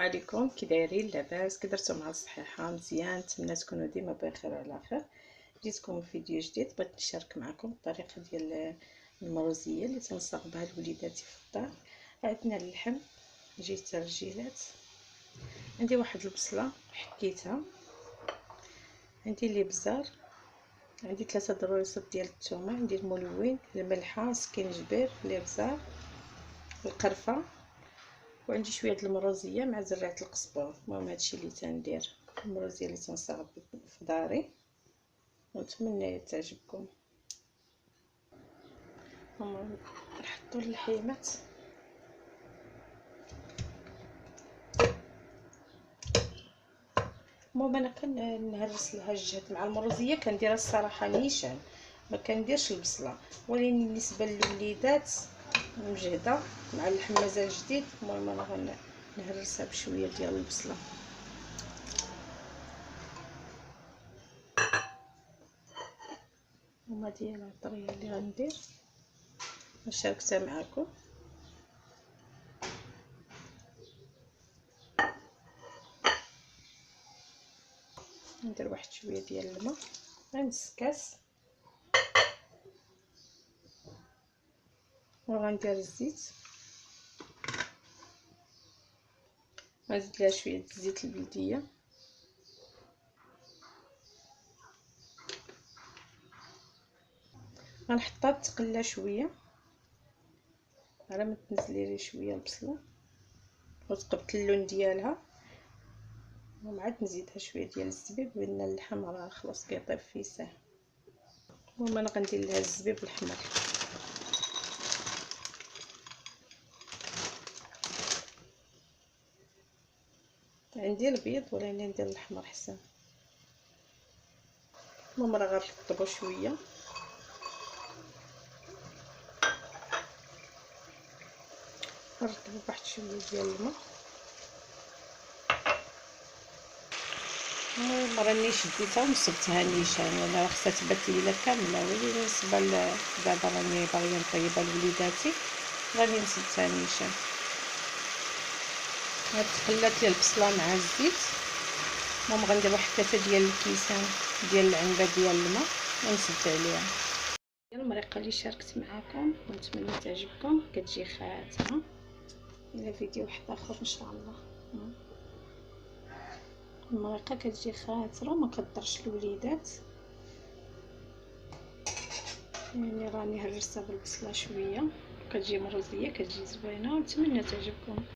عليكم، كي دايرين؟ لاباس؟ كي درتو مع الصحيحه؟ مزيان، نتمنى تكونوا ديما بخير وعلى خير. جيتكم في فيديو جديد، بغيت نشارك معكم الطريقه ديال المروزيه اللي تنصاوب بها لوليداتي في الدار. عندنا اللحم، جيت الرجيلات، عندي واحد البصله حكيتها، عندي الابزار، عندي 3 ضروريصات ديال الثومه، عندي الملون، الملحه، سكينجبير، الابزار، القرفه، وعندي شويه د المروزيه مع زرعه القزبر. المهم هادشي اللي تندير، المروزيه اللي تنصاوب في داري، ونتمنى تعجبكم. هما نحطوا اللحيمات، المهم انا كنهرس لها الجهد مع المروزيه، كنديرها الصراحه نيشان، ما كنديرش البصله، ولكن بالنسبه للوليدات مجهده مع اللحم مازال جديد. المهم انا غنهرسها بشويه ديال البصله. هما ديال الطريقه اللي غندير شاركتها معكم. ندير واحد شويه ديال الماء، غنص كاس، وغندير الزيت، غنزيد لها شويه الزيت البلديه، غنحطها تقلى شويه على ما تنزلي لي شويه البصله وتقبت اللون ديالها، ومعاد نزيدها شويه ديال الزبيب لان اللحم راه خلاص كيطيب فيه ساهل. المهم انا غندير لها الزبيب الحمر، عندي البيض ولكن ندير الاحمر حسن. المهم راه غنرطبو شويه، نرطبو بواحد شويه ديال الماء. المهم راني شديتها ونصبتها نيشان، يعني راه خصها تبات ليله كامله، ولكن بالنسبه دابا راني باغيه نطيبها لوليداتي، غادي نصبتها نيشان. هاد تقلات لي البصله مع الزيت. المهم غندير واحد 3 ديال الكيسان ديال العنبه ديال الماء ونصب عليها. المريقه اللي شاركت معكم ونتمنى تعجبكم، كتجي خاتمه. الى فيديو واحد اخر ان شاء الله. المريقه كتجي خاتره وما كضرش الوليدات، يعني راني هرستها بالبصله شويه، كتجي مروزيه كتجي زوينه، ونتمنى تعجبكم.